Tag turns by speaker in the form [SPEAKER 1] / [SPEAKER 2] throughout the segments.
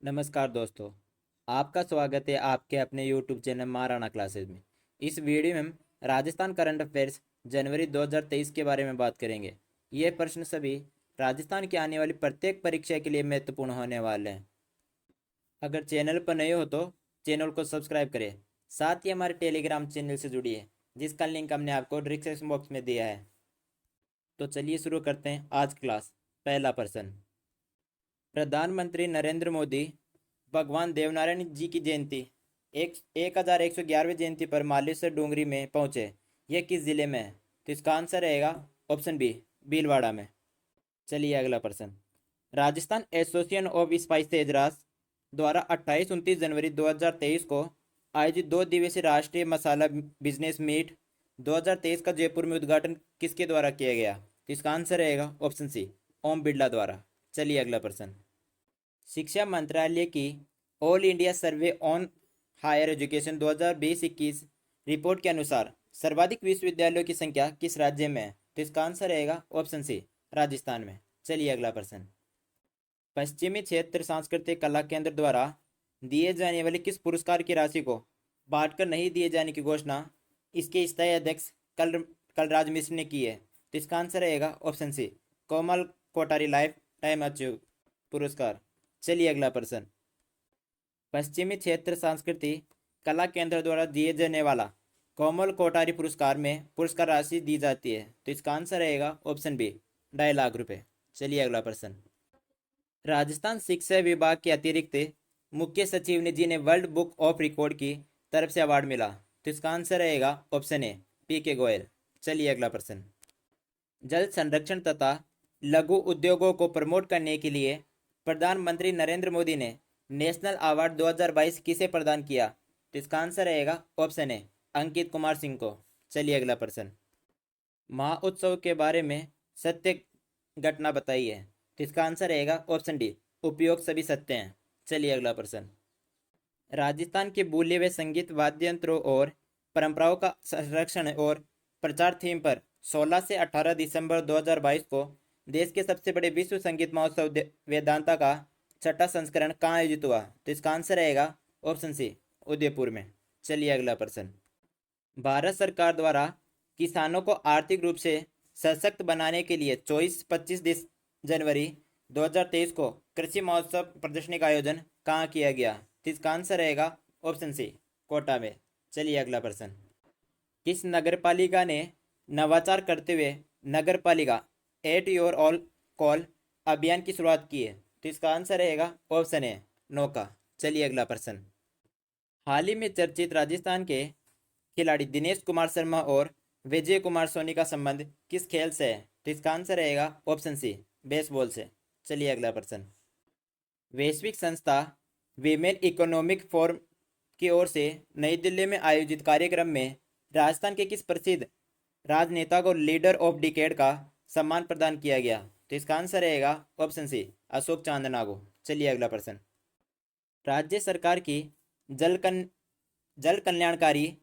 [SPEAKER 1] नमस्कार दोस्तों। आपका स्वागत है आपके अपने YouTube चैनल महाराणा क्लासेस में। इस वीडियो में हम राजस्थान करंट अफेयर्स जनवरी 2023 के बारे में बात करेंगे। ये प्रश्न सभी राजस्थान की आने वाली प्रत्येक परीक्षा के लिए महत्वपूर्ण होने वाले हैं। अगर चैनल पर नए हो तो चैनल को सब्सक्राइब करें। साथ ही हमारे टेलीग्राम चैनल से जुड़िए, जिसका लिंक हमने आपको डिस्क्रिप्शन बॉक्स में दिया है। तो चलिए शुरू करते हैं आज क्लास। पहला प्रश्न, प्रधानमंत्री नरेंद्र मोदी भगवान देवनारायण जी की जयंती 1111वीं जयंती पर मालेश्वर डूंगरी में पहुंचे। यह किस जिले में है? तो इसका आंसर रहेगा ऑप्शन बी, भीलवाड़ा में। चलिए अगला प्रश्न, राजस्थान एसोसिएशन ऑफ स्पाइसेज द्वारा 28-29 जनवरी 2023 को आयोजित 2 दिवसीय राष्ट्रीय मसाला बिजनेस मीट 2023 का जयपुर में उद्घाटन किसके द्वारा किया गया? तो इसका आंसर रहेगा ऑप्शन सी, ओम बिरला द्वारा। चलिए अगला प्रश्न, शिक्षा मंत्रालय की all India survey on higher education 2020-21 report के अनुसार सर्वाधिक विश्वविद्यालयों की संख्या किस राज्य में है? तो इसका आंसर रहेगा ऑप्शन सी, राजस्थान में। चलिए अगला प्रश्न, पश्चिमी क्षेत्र सांस्कृतिक कला केंद्र द्वारा दिए जाने वाले किस पुरस्कार की राशि को बांटकर नहीं दिए जाने की घोषणा इसके स्थायी अध्यक्ष कलराज मिश्र ने की है? तो इसका आंसर रहेगा ऑप्शन सी, कोमल कोठारी लाइफ टाइम अचीव पुरस्कार। चलिए अगला प्रश्न, पश्चिमी क्षेत्र संस्कृति कला केंद्र द्वारा दिए जाने वाला कोमल कोठारी पुरस्कार में पुरस्कार राशि दी जाती है। तो इसका आंसर रहेगा ऑप्शन बी, 2.5 लाख रुपए। चलिए अगला प्रश्न, राजस्थान शिक्षा विभाग के अतिरिक्त मुख्य सचिव ने जिन्हें वर्ल्ड बुक ऑफ रिकॉर्ड की तरफ से अवार्ड मिला? तो इसका आंसर रहेगा ऑप्शन ए, PK गोयल। चलिए अगला प्रश्न, जल संरक्षण तथा लघु उद्योगों को प्रमोट करने के लिए प्रधानमंत्री नरेंद्र मोदी ने नेशनल अवार्ड 2022 किसे प्रदान किया? तो इसका आंसर रहेगा ऑप्शन ए, अंकित कुमार सिंह को। चलिए अगला प्रश्न, महोत्सव के बारे में सत्य घटना बताइए। तो इसका आंसर रहेगा ऑप्शन डी, उपयोग सभी सत्य हैं। चलिए अगला प्रश्न, राजस्थान के बोले हुए संगीत वाद्य यंत्रों और परंपराओं का संरक्षण और प्रचार थीम पर 16 से 18 दिसंबर 2022 को देश के सबसे बड़े विश्व संगीत महोत्सव वेदांता का छठा संस्करण कहाँ आयोजित हुआ? तो इसका आंसर रहेगा ऑप्शन सी, उदयपुर में। चलिए अगला प्रश्न, भारत सरकार द्वारा किसानों को आर्थिक रूप से सशक्त बनाने के लिए 24-25 जनवरी 2023 को कृषि महोत्सव प्रदर्शनी का आयोजन कहाँ किया गया? तो इसका आंसर रहेगा ऑप्शन सी, कोटा में। चलिए अगला प्रश्न, किस नगरपालिका ने नवाचार करते हुए नगरपालिका एट योर ऑल कॉल अभियान की शुरुआत की है? तो इसका आंसर रहेगा ऑप्शन ए, नौका। चलिए अगला प्रश्न, हाल ही में चर्चित राजस्थान के खिलाड़ी दिनेश कुमार शर्मा और विजय कुमार सोनी का संबंध किस खेल से है? तो इसका आंसर रहेगा ऑप्शन सी, बेसबॉल से। चलिए अगला प्रश्न, वैश्विक संस्था विमेन इकोनॉमिक फोरम की ओर से नई दिल्ली में आयोजित कार्यक्रम में राजस्थान के किस प्रसिद्ध राजनेता को लीडर ऑफ डिकेड का सम्मान प्रदान किया गया? तो इसका आंसर रहेगा ऑप्शन सी, अशोक चांदना को। चलिए अगला प्रश्न, राज्य सरकार की जल कन जल कल्याणकारी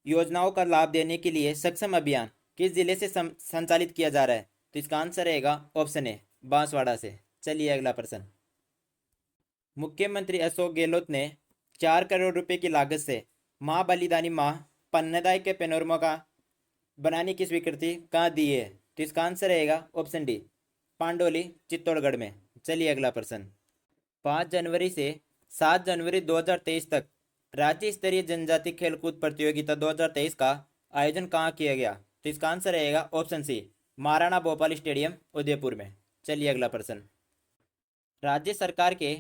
[SPEAKER 1] योजनाओं का लाभ देने के लिए सक्षम अभियान किस जिले से संचालित किया जा रहा है? तो इसका आंसर रहेगा ऑप्शन ए, बांसवाड़ा से। चलिए अगला प्रश्न, मुख्यमंत्री अशोक गहलोत ने 4 करोड़ रुपए की लागत से माँ बलिदानी माँ पन्नेदाई के पेनोरमा का बनाने की स्वीकृति कहाँ दी है? तो इसका आंसर रहेगा ऑप्शन डी, पांडोली चित्तौड़गढ़ में। चलिए अगला प्रश्न, 5 जनवरी से 7 जनवरी 2023 तक राज्य स्तरीय जनजाति खेलकूद प्रतियोगिता 2023 का आयोजन कहाँ किया गया? तो इसका आंसर रहेगा option C, Maharana Bhopal stadium Udaipur में। चलिए अगला प्रश्न, राज्य सरकार के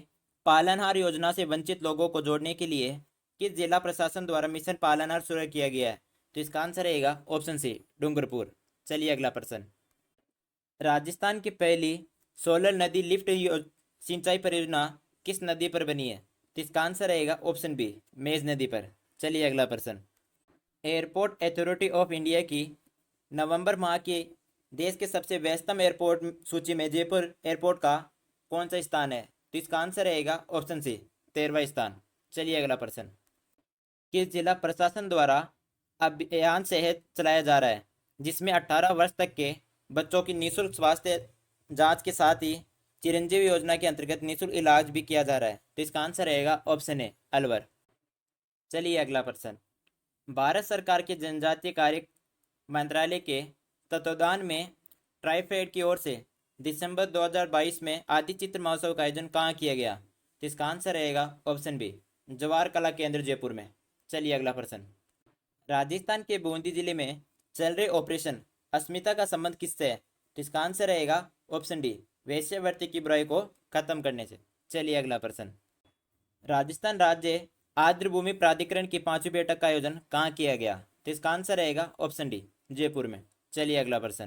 [SPEAKER 1] पालनहार योजना से वंचित लोगों को जोड़ने के लिए किस जिला प्रशासन द्वारा मिशन पालनहार शुरू किया गया है? तो इसका आंसर रहेगा ऑप्शन सी, डूंगरपुर। चलिए अगला प्रश्न, राजस्थान की पहली सोलर नदी लिफ्ट सिंचाई परियोजना किस नदी पर बनी है? तो इसका आंसर रहेगा ऑप्शन बी, मेज नदी पर। चलिए अगला प्रश्न, एयरपोर्ट अथॉरिटी ऑफ इंडिया की नवंबर माह के देश के सबसे व्यस्तम एयरपोर्ट सूची में जयपुर एयरपोर्ट का कौन सा स्थान है? तो इसका आंसर रहेगा ऑप्शन सी, 13वां स्थान। चलिए अगला प्रश्न, किस जिला प्रशासन द्वारा अभियान सेहत चलाया जा रहा है जिसमें 18 वर्ष तक के बच्चों की निःशुल्क स्वास्थ्य जांच के साथ ही चिरंजीवी योजना के अंतर्गत निःशुल्क इलाज भी किया जा रहा है? तो इसका आंसर रहेगा ऑप्शन ए अलवर। चलिए अगला प्रश्न। भारत सरकार के जनजातीय कार्य मंत्रालय के तत्वावधान में ट्राइफेड की ओर से दिसंबर 2022 में आदि चित्र महोत्सव का आयोजन कहाँ किया गया? तो इसका आंसर रहेगा ऑप्शन बी जवाहर कला केंद्र जयपुर में। चलिए अगला प्रश्न। राजस्थान के बूंदी जिले में चल रहे ऑपरेशन अस्मिता का संबंध किससे है? तो इसका आंसर रहेगा ऑप्शन डी वेश्यावृत्ति की बुराई को खत्म करने से। चलिए अगला प्रश्न। राजस्थान राज्य आर्द्र भूमि प्राधिकरण की 5वीं बैठक का आयोजन कहाँ किया गया? तो इसका आंसर रहेगा ऑप्शन डी जयपुर में। चलिए अगला प्रश्न।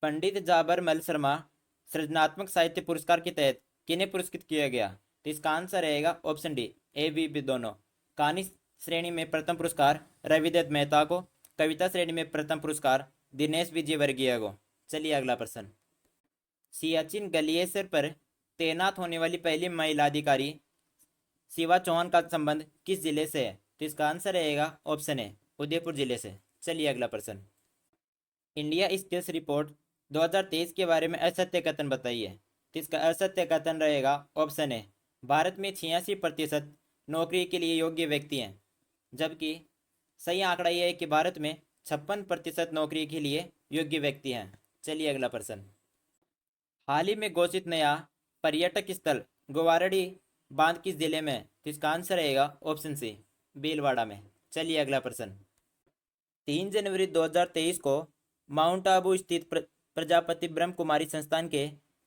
[SPEAKER 1] पंडित जाबर मल शर्मा सृजनात्मक साहित्य पुरस्कार के तहत किन्हें पुरस्कृत किया गया? तो इसका आंसर रहेगा ऑप्शन डी ए बी दोनों। कहानी श्रेणी में प्रथम पुरस्कार रविदत्त मेहता को, कविता श्रेणी में प्रथम पुरस्कार दिनेश विजयवर्गीय को। चलिए अगला प्रश्न। सियाचिन ग्लेशियर पर तैनात होने वाली पहली महिला अधिकारी शिवा चौहान का संबंध किस जिले से है? तो इसका आंसर रहेगा ऑप्शन ए उदयपुर जिले से। चलिए अगला प्रश्न। इंडिया स्किल्स रिपोर्ट 2023 के बारे में असत्य कथन बताइए। तो इसका असत्य कथन रहेगा ऑप्शन ए भारत में 86% नौकरी के लिए योग्य व्यक्ति हैं, जबकि सही आंकड़ा यह है कि भारत में 56% नौकरी के लिए योग्य व्यक्ति हैं। चलिए अगला प्रश्न। हाल ही में घोषित नया पर्यटक स्थल गोवारडी बांध किस जिले में? तो इसका आंसर रहेगा ऑप्शन सी भीलवाड़ा में। चलिए अगला प्रश्न। 3 जनवरी 2023 को माउंट आबू स्थित प्रजापति ब्रह्म कुमारी संस्थान के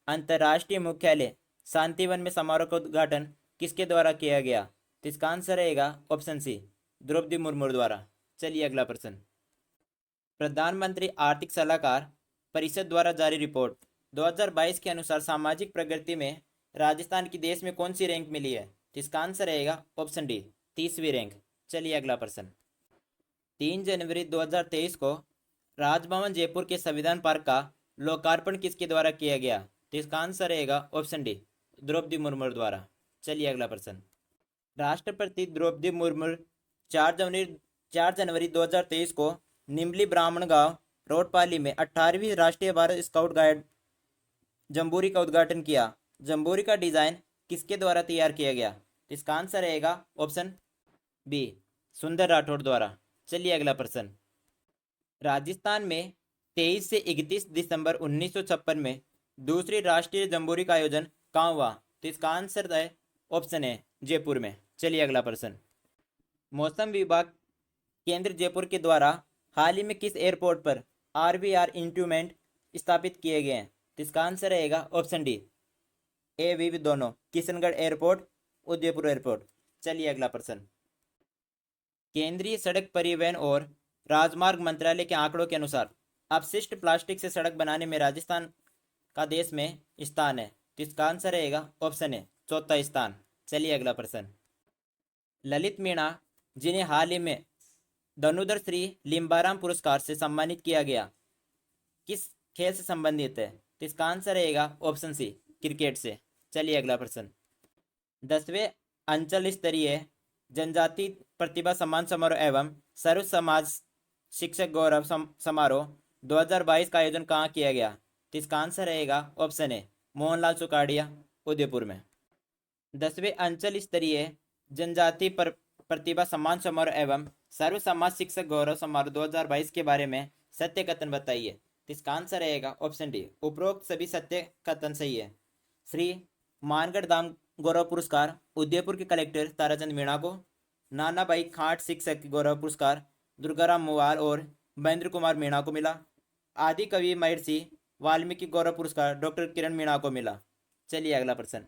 [SPEAKER 1] अंतर्राष्ट्रीय मुख्यालय शांतिवन में समारोह का उद्घाटन किसके द्वारा किया गया? तो इसका आंसर रहेगा ऑप्शन सी द्रौपदी मुर्मू द्वारा। चलिए अगला प्रश्न। प्रधानमंत्री आर्थिक सलाहकार परिषद द्वारा जारी रिपोर्ट 2022 के अनुसार सामाजिक प्रगति में राजस्थान की देश में कौन सी रैंक मिली है? तो इसका आंसर रहेगा ऑप्शन डी 30वीं रैंक। चलिए अगला प्रश्न। 3 जनवरी 2023 को राजभवन जयपुर के संविधान पार्क का लोकार्पण किसके द्वारा किया गया? तो इसका आंसर रहेगा ऑप्शन डी द्रौपदी मुर्मू द्वारा। चलिए अगला प्रश्न। राष्ट्रपति द्रौपदी मुर्मू 4 जनवरी 2023 को निम्बली ब्राह्मण गांव रोडपाली में 18वीं राष्ट्रीय भारत स्काउट गाइड जम्बूरी का उद्घाटन किया। जम्बूरी का डिजाइन किसके द्वारा तैयार किया गया? तो इसका आंसर रहेगा ऑप्शन बी सुंदर राठौड़ द्वारा। चलिए अगला प्रश्न। राजस्थान में 23 से 31 दिसंबर 1956 में दूसरी राष्ट्रीय जम्बूरी का आयोजन कहाँ हुआ? तो इसका आंसर है ऑप्शन ए जयपुर में। चलिए अगला प्रश्न। मौसम विभाग केंद्र जयपुर के द्वारा हाल ही में किस एयरपोर्ट पर आरवीआर इंस्ट्रूमेंट स्थापित किए गए हैं? तो इसका आंसर रहेगा ऑप्शन डी ए बी दोनों, किशनगढ़ एयरपोर्ट, उदयपुर एयरपोर्ट। चलिए अगला प्रश्न। केंद्रीय सड़क परिवहन और राजमार्ग मंत्रालय के आंकड़ों के अनुसार अपशिष्ट प्लास्टिक से सड़क बनाने में राजस्थान का देश में स्थान है। तो इसका आंसर रहेगा ऑप्शन ए चौथा स्थान। चलिए अगला प्रश्न। ललित मीणा जिन्हें हाल ही में धनुधर श्री लिम्बाराम पुरस्कार से सम्मानित किया गया, किस खेल से संबंधित है? तो इसका आंसर रहेगा ऑप्शन सी क्रिकेट से। चलिए अगला प्रश्न। 10वें अंचल स्तरीय जनजाति प्रतिभा सम्मान समारोह एवं सर्व समाज शिक्षक गौरव समारोह 2022 का आयोजन कहाँ किया गया? तो इसका आंसर रहेगा ऑप्शन ए मोहनलाल सुकाड़िया उदयपुर में। 10वें अंचल स्तरीय जनजाति प्रतिभा सम्मान समारोह एवं सर्व समाज शिक्षक गौरव समारोह 2022 के बारे में सत्य कथन बताइए। तो इसका आंसर रहेगा ऑप्शन डी उपरोक्त सभी सत्य कथन सही है। श्री मानगढ़ धाम गौरव पुरस्कार उदयपुर के कलेक्टर ताराचंद मीणा को, नाना भाई खाट शिक्षक गौरव पुरस्कार दुर्गाराम मुवाल और महेंद्र कुमार मीणा को मिला। आदि कवि महर्षि वाल्मीकि गौरव पुरस्कार डॉक्टर किरण मीणा को मिला। चलिए अगला प्रश्न।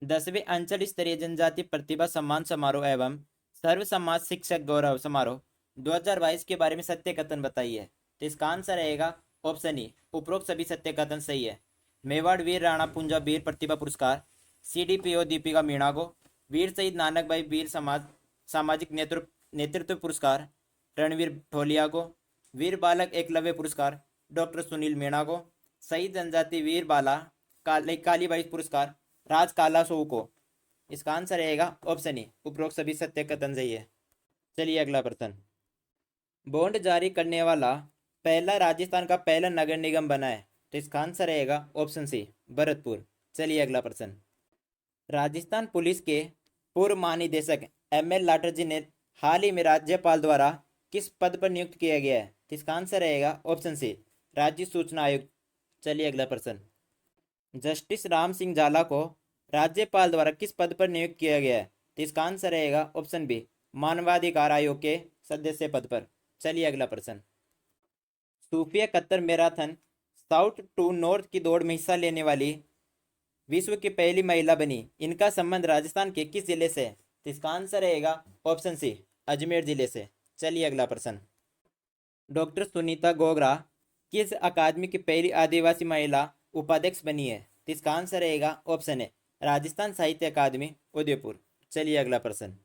[SPEAKER 1] 10वें अंचल स्तरीय जनजाति प्रतिभा सम्मान समारोह एवं सर्व समाज शिक्षक गौरव समारोह 2022 के बारे में सत्य कथन बताइए। तो इसका आंसर रहेगा ऑप्शन ई उपरोक्त सभी सत्य कथन सही है। मेवाड़ वीर राणा पुंजा वीर प्रतिभा पुरस्कार CDPO दीपिका मीणा को, वीर शहीद नानक भाई वीर सामाजिक नेतृत्व पुरस्कार रणवीर ढोलिया को, वीर बालक एकलव्य पुरस्कार डॉक्टर सुनील मीणा को, शहीद जनजाति वीर बाला कालीबाई पुरस्कार राज कालासो को। इसका आंसर रहेगा ऑप्शन ई उपरोक्त सभी सत्य कथन सही है। चलिए अगला प्रश्न। बॉन्ड जारी करने वाला पहला राजस्थान का पहला नगर निगम बना है। तो इसका आंसर रहेगा ऑप्शन सी भरतपुर। चलिए अगला प्रश्न। राजस्थान पुलिस के पूर्व महानिदेशक एम.एल. लाटर्जी ने हाल ही में राज्यपाल द्वारा किस पद पर नियुक्त किया गया है? तो इसका आंसर रहेगा ऑप्शन सी, राज्य सूचना आयुक्त। चलिए अगला प्रश्न। जस्टिस राम सिंह झाला को राज्यपाल द्वारा किस पद पर नियुक्त किया गया है? तो इसका आंसर रहेगा ऑप्शन बी, मानवाधिकार आयोग के सदस्य पद पर। चलिए अगला प्रश्न। Sufiya Qatar marathon south to north की दौड़ में हिस्सा लेने वाली विश्व की पहली महिला बनी। इनका संबंध राजस्थान के किस जिले से है? तो इसका आंसर रहेगा ऑप्शन सी, अजमेर जिले से। चलिए अगला प्रश्न। डॉक्टर सुनीता गोगरा किस अकादमी की पहली आदिवासी महिला उपाध्यक्ष बनी है? तो इसका आंसर रहेगा ऑप्शन ए, राजस्थान साहित्य अकादमी उदयपुर। चलिए अगला प्रश्न।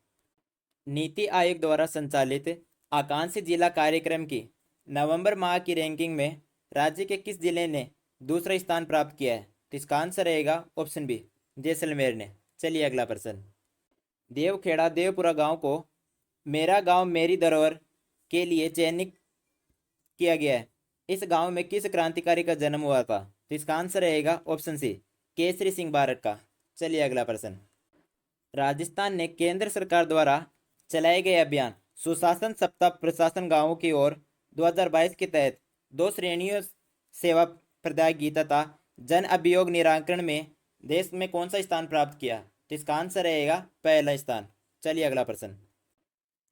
[SPEAKER 1] नीति आयोग द्वारा संचालित आकांक्षी जिला कार्यक्रम की नवंबर माह की रैंकिंग में राज्य के किस जिले ने दूसरा स्थान प्राप्त किया है? तो इसका आंसर रहेगा ऑप्शन बी, जैसलमेर ने। चलिए अगला प्रश्न। देवखेड़ा देवपुरा गांव को मेरा गांव मेरी धरोहर के लिए चयनित किया गया है। इस गांव में किस क्रांतिकारी का जन्म हुआ था? तो इसका आंसर रहेगा ऑप्शन सी, केसरी सिंह भारत का। चलिए अगला प्रश्न। राजस्थान ने केंद्र सरकार द्वारा चलाए गए अभियान सुशासन सप्ताह प्रशासन गांवों की ओर 2022 के तहत दो श्रेणियों सेवा प्रदायगी तथा जन अभियोग निराकरण में देश में कौन सा स्थान प्राप्त किया? तो इसका आंसर रहेगा पहला स्थान। चलिए अगला प्रश्न।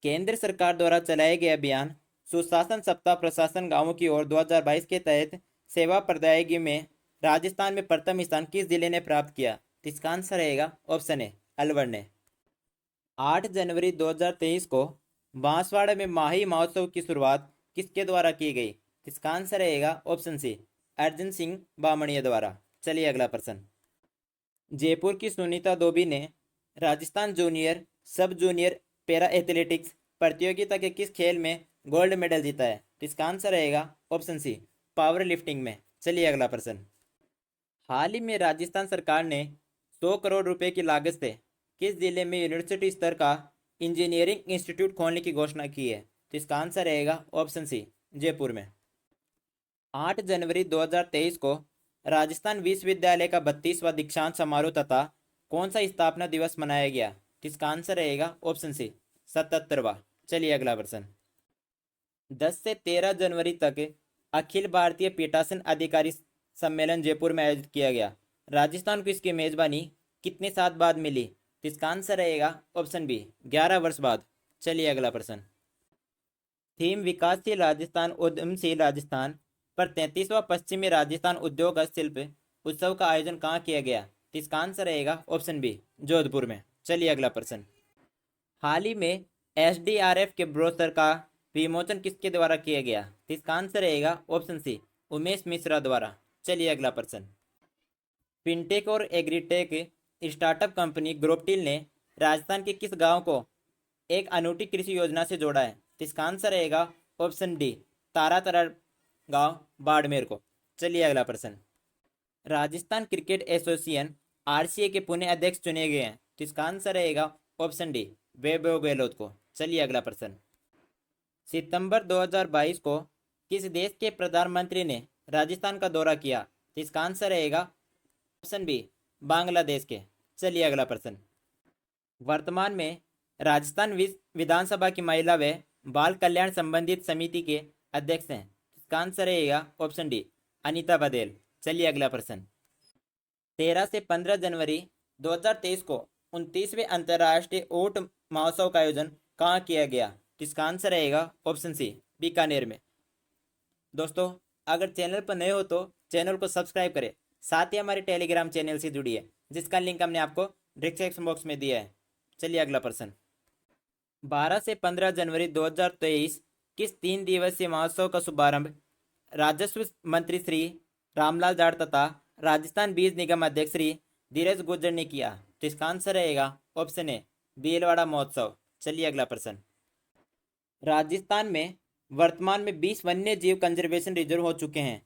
[SPEAKER 1] केंद्र सरकार द्वारा चलाए गए अभियान सुशासन सप्ताह प्रशासन गांवों की ओर 2022 के तहत सेवा प्रदायगी में राजस्थान में प्रथम स्थान किस जिले ने प्राप्त किया? तो इसका आंसर रहेगा ऑप्शन ए, अलवर ने। 8 जनवरी 2023 को बांसवाड़ा में माही महोत्सव की शुरुआत किसके द्वारा की गई? इसका आंसर रहेगा ऑप्शन सी, अर्जुन सिंह बामणिया द्वारा। चलिए अगला प्रश्न। जयपुर की सुनीता धोबी ने राजस्थान जूनियर सब जूनियर पैरा एथलेटिक्स प्रतियोगिता के किस खेल में गोल्ड मेडल जीता है? तो इसका आंसर रहेगा ऑप्शन सी, पावर लिफ्टिंग में। चलिए अगला प्रश्न। हाल ही में राजस्थान सरकार ने 100 करोड़ रुपए की लागत से किस जिले में यूनिवर्सिटी स्तर का इंजीनियरिंग इंस्टीट्यूट खोलने की घोषणा की है? तो इसका आंसर रहेगा ऑप्शन सी, जयपुर में। 8 जनवरी 2023 को राजस्थान विश्वविद्यालय का 32वां दीक्षांत समारोह तथा कौन सा स्थापना दिवस मनाया गया? तो इसका आंसर रहेगा ऑप्शन सी, 77वां। चलिए अगला प्रश्न। 10 से 13 जनवरी तक अखिल भारतीय पीठासीन अधिकारी सम्मेलन जयपुर में आयोजित किया गया। राजस्थान को इसकी मेजबानी कितने साल बाद मिली? तो इसका आंसर रहेगा ऑप्शन बी, 11 वर्ष बाद। चलिए अगला प्रश्न। थीम विकासशील राजस्थान उद्यमशील राजस्थान पर 33वां पश्चिमी राजस्थान उद्योग हस्तशिल्प उत्सव का आयोजन कहाँ किया गया? तो इसका आंसर रहेगा ऑप्शन बी, जोधपुर में। चलिए अगला प्रश्न। हाल ही में एसडीआरएफ के ब्रोशर का विमोचन किसके द्वारा किया गया? तो इसका आंसर रहेगा ऑप्शन सी, उमेश मिश्रा द्वारा। चलिए अगला प्रश्न। फिनटेक और एग्रीटेक स्टार्टअप कंपनी ग्रोपटील ने राजस्थान के किस गांव को एक अनूठी कृषि योजना से जोड़ा है? तो इसका आंसर रहेगा ऑप्शन डी, तारातरा गांव बाड़मेर को। चलिए अगला प्रश्न। राजस्थान क्रिकेट एसोसिएशन आरसीए के पुणे अध्यक्ष चुने गए हैं। तो इसका आंसर रहेगा ऑप्शन डी, वैभव गहलोत को। चलिए अगला प्रश्न। सितंबर 2022 को किस देश के प्रधानमंत्री ने राजस्थान का दौरा किया? तो इसका आंसर रहेगा ऑप्शन बी, बांग्लादेश के। चलिए अगला प्रश्न। वर्तमान में राजस्थान विधानसभा की महिला व बाल कल्याण संबंधित समिति के अध्यक्ष हैं। इसका आंसर रहेगा ऑप्शन डी, अनीता बघेल। चलिए अगला प्रश्न। 13 से 15 जनवरी 2023 को 29वें अंतर्राष्ट्रीय ऊंट महोत्सव का आयोजन कहाँ किया गया? इसका आंसर रहेगा ऑप्शन सी, बीकानेर में। दोस्तों, अगर चैनल पर नए हो तो चैनल को सब्सक्राइब करें, साथ ही हमारे टेलीग्राम चैनल से जुड़िए, जिसका लिंक हमने आपको डिस्क्रिप्शन बॉक्स में दिया है। चलिए अगला प्रश्न। 12 से 15 जनवरी 2023 किस 3 दिवसीय महोत्सव का शुभारंभ राजस्व मंत्री श्री रामलाल जाट तथा राजस्थान बीज निगम अध्यक्ष श्री धीरज गुर्जर ने किया? तो इसका आंसर रहेगा ऑप्शन ए, भीलवाड़ा महोत्सव। चलिए अगला प्रश्न। राजस्थान में वर्तमान में 20 वन्य जीव कंजर्वेशन रिजर्व हो चुके हैं।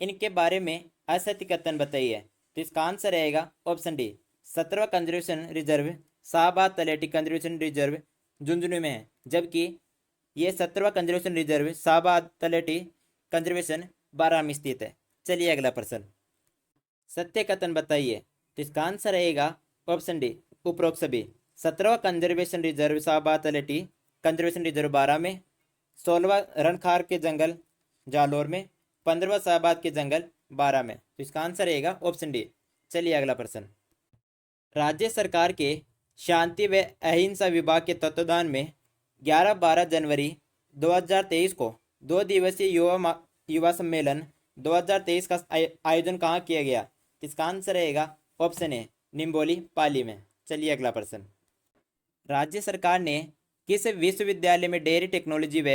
[SPEAKER 1] इनके बारे में असत्य कथन बताइए। तो इसका आंसर रहेगा ऑप्शन डी, 17वां conservation reserve Shahabad Taleti conservation reserve Jhunjhunu में है, जबकि ये 17वां conservation reserve Shahabad Taleti conservation Baran में स्थित है। चलिए अगला प्रश्न। सत्य कथन बताइए। तो इसका आंसर रहेगा ऑप्शन डी, उपरोक्त सभी। 17वां conservation reserve Shahabad Taleti conservation reserve 12 में, 16वां रणखार के जंगल जालोर में, 15वां शाहबाद के जंगल 12 में। तो इसका आंसर रहेगा ऑप्शन डी। चलिए अगला प्रश्न। राज्य सरकार के शांति व अहिंसा विभाग के तत्वाधान में 11-12 जनवरी 2023 को 2 दिवसीय युवा सम्मेलन 2023 का आयोजन कहाँ किया गया? इसका आंसर रहेगा ऑप्शन ए, निम्बोली पाली में। चलिए अगला प्रश्न। राज्य सरकार ने किस विश्वविद्यालय में डेयरी टेक्नोलॉजी व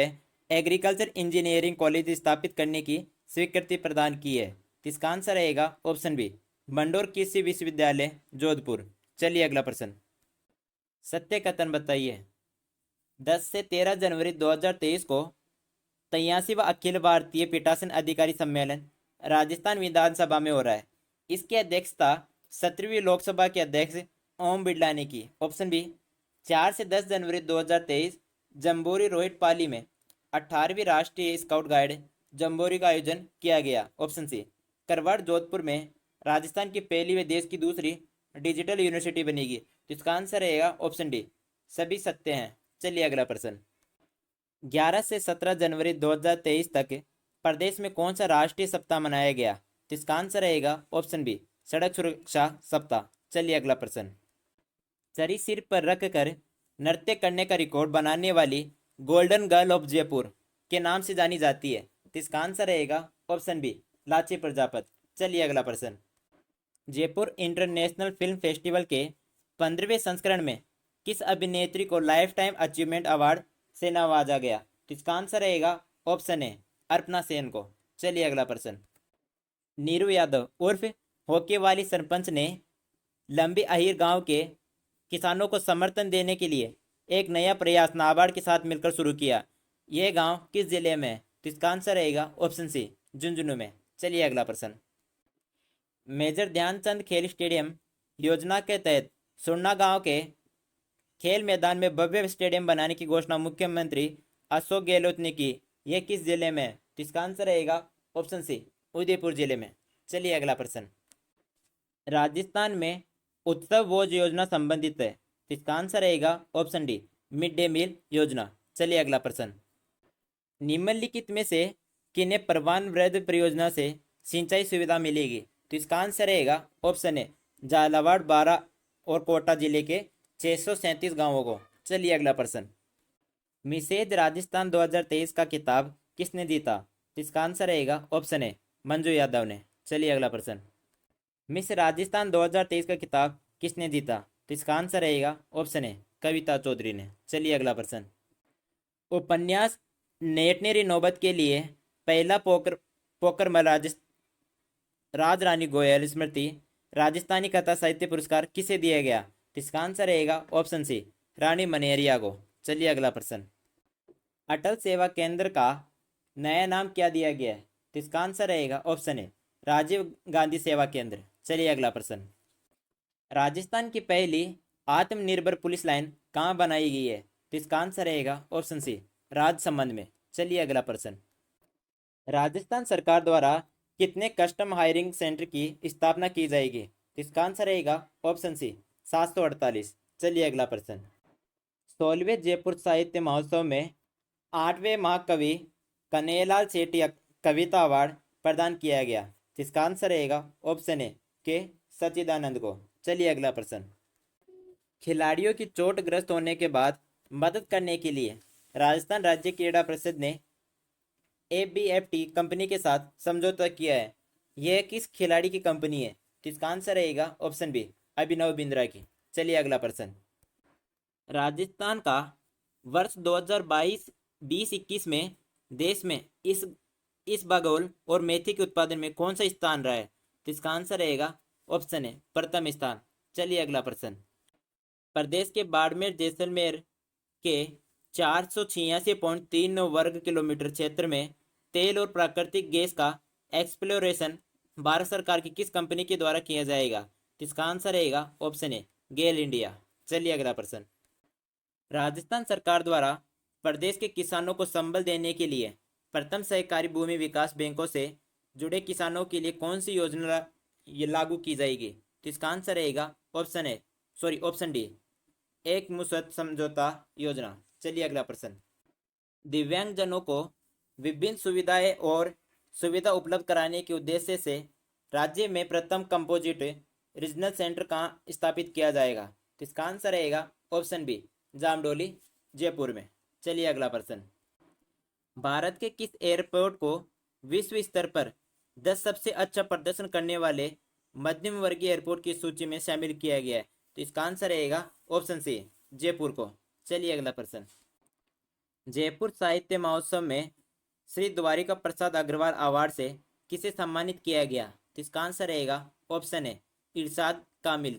[SPEAKER 1] एग्रीकल्चर इंजीनियरिंग कॉलेज स्थापित करने की स्वीकृति प्रदान की है? इसका आंसर रहेगा ऑप्शन बी, मंडोर कृषि विश्वविद्यालय जोधपुर। चलिए अगला प्रश्न। सत्य कथन बताइए। 10 से 13 जनवरी 2023 को 83वां अखिल भारतीय पीठासीन अधिकारी सम्मेलन राजस्थान विधानसभा में हो रहा है। इसकी अध्यक्षता 17वीं लोकसभा के अध्यक्ष ओम बिरला ने की। ऑप्शन बी, 4 से 10 जनवरी 2023 जम्बोरी रोहित पाली में 18वीं राष्ट्रीय स्काउट गाइड जम्बोरी का आयोजन किया गया। ऑप्शन सी, करवाड़ जोधपुर में राजस्थान की पहली व देश की दूसरी डिजिटल यूनिवर्सिटी बनेगी। तो इसका आंसर रहेगा ऑप्शन डी, सभी सत्य हैं। चलिए अगला प्रश्न। 11 से 17 जनवरी 2023 तक प्रदेश में कौन सा राष्ट्रीय सप्ताह मनाया गया? तो इसका आंसर रहेगा ऑप्शन बी, सड़क सुरक्षा सप्ताह। चलिए अगला प्रश्न। चरी सिर पर रख कर नृत्य करने का रिकॉर्ड बनाने वाली गोल्डन गर्ल ऑफ जयपुर के नाम से जानी जाती है। तो इसका आंसर रहेगा ऑप्शन बी, लाची प्रजापत। चलिए अगला प्रश्न। जयपुर इंटरनेशनल फिल्म फेस्टिवल के 15वें संस्करण में किस अभिनेत्री को लाइफ टाइम अचीवमेंट अवार्ड से नवाजा गया? तो इसका आंसर रहेगा ऑप्शन ए, अर्पणा सेन को। चलिए अगला प्रश्न। नीरू यादव उर्फ होके वाली सरपंच ने लंबी अहीर गांव के किसानों को समर्थन देने के लिए एक नया प्रयास नाबार्ड के साथ मिलकर शुरू किया। यह गांव किस जिले में है? तो इसका आंसर रहेगा ऑप्शन सी, झुंझुनू में। चलिए अगला प्रश्न। मेजर ध्यानचंद खेल स्टेडियम योजना के तहत सुरना गांव के खेल मैदान में भव्य स्टेडियम बनाने की घोषणा मुख्यमंत्री अशोक गहलोत ने की। यह किस जिले में है? तो इसका आंसर रहेगा ऑप्शन सी, उदयपुर जिले में। चलिए अगला प्रश्न। राजस्थान में उत्सव भोज योजना संबंधित है। तो इसका आंसर रहेगा option D, mid day meal योजना। चलिए अगला प्रश्न। निम्नलिखित में से किन्हें परवान वृद्ध परियोजना से सिंचाई सुविधा मिलेगी? तो इसका आंसर रहेगा ऑप्शन ए, झालावाड़, बारां और कोटा जिले के 637 गांवों को। चलिए अगला प्रश्न। मिसेज राजस्थान 2023 का खिताब किसने जीता? तो इसका आंसर रहेगा ऑप्शन ए, मंजू यादव ने। चलिए अगला प्रश्न। मिस राजस्थान 2023 का खिताब किसने जीता? तो इसका आंसर रहेगा ऑप्शन ए, कविता चौधरी ने। चलिए अगला प्रश्न। उपन्यास नेटनेरी नौबत के लिए पहला पोकर राज रानी गोयल स्मृति राजस्थानी कथा साहित्य पुरस्कार किसे दिया गया? तो इसका आंसर रहेगा ऑप्शन सी, रानी मनेरिया को। चलिए अगला प्रश्न। अटल सेवा केंद्र का नया नाम क्या दिया गया है? तो इसका आंसर रहेगा ऑप्शन ए, राजीव गांधी सेवा केंद्र। चलिए अगला प्रश्न। राजस्थान की पहली आत्मनिर्भर पुलिस लाइन कहाँ बनाई गई है? तो इसका आंसर रहेगा ऑप्शन सी, राजसमंद में। चलिए अगला प्रश्न। राजस्थान सरकार द्वारा कितने कस्टम हायरिंग सेंटर की स्थापना की जाएगी? तो इसका आंसर रहेगा ऑप्शन सी, 748। चलिए अगला प्रश्न। 16वें जयपुर साहित्य महोत्सव में 8वें महाकवि कन्हैयालाल सेठी कविता अवार्ड प्रदान किया गया। इसका आंसर रहेगा ऑप्शन ए, के सच्चिदानंद को। चलिए अगला प्रश्न। खिलाड़ियों की चोटग्रस्त होने के बाद मदद करने के लिए राजस्थान राज्य क्रीड़ा परिषद ने ABFT कंपनी के साथ समझौता किया है। यह किस खिलाड़ी की कंपनी है? तो इसका आंसर रहेगा ऑप्शन बी, अभिनव बिंद्रा की। चलिए अगला प्रश्न। राजस्थान का वर्ष 2022-21 में देश में इस बगौल और मेथी के उत्पादन में कौन सा स्थान रहा है? तो इसका आंसर रहेगा ऑप्शन ए, प्रथम स्थान। चलिए अगला प्रश्न। प्रदेश के बाड़मेर जैसलमेर के 486.39 वर्ग किलोमीटर क्षेत्र में तेल और प्राकृतिक गैस का एक्सप्लोरेशन भारत सरकार की किस कंपनी के द्वारा किया जाएगा? तो इसका आंसर रहेगा ऑप्शन ए, गेल इंडिया। चलिए अगला प्रश्न। राजस्थान सरकार द्वारा प्रदेश के किसानों को संबल देने के लिए प्रथम सहकारी भूमि विकास बैंकों से जुड़े किसानों के लिए कौन सी ये लागू की जाएगी? तो इसका आंसर रहेगा ऑप्शन डी, एक मुश्त समझौता योजना। चलिए अगला प्रश्न। दिव्यांगजनों को विभिन्न सुविधाएं और सुविधा उपलब्ध कराने के उद्देश्य से राज्य में प्रथम कंपोजिट रीजनल सेंटर कहाँ स्थापित किया जाएगा? तो इसका आंसर रहेगा ऑप्शन बी, जामडोली, जयपुर में। चलिए अगला प्रश्न। भारत के किस एयरपोर्ट को विश्व स्तर पर 10 सबसे अच्छा प्रदर्शन करने वाले मध्यम वर्गीय एयरपोर्ट की सूची में शामिल किया गया है? तो इसका आंसर रहेगा ऑप्शन सी, जयपुर को। चलिए अगला प्रश्न। जयपुर साहित्य महोत्सव में श्री द्वारिका प्रसाद अग्रवाल अवार्ड से किसे सम्मानित किया गया? तो इसका आंसर रहेगा ऑप्शन ए, इरशाद कामिल।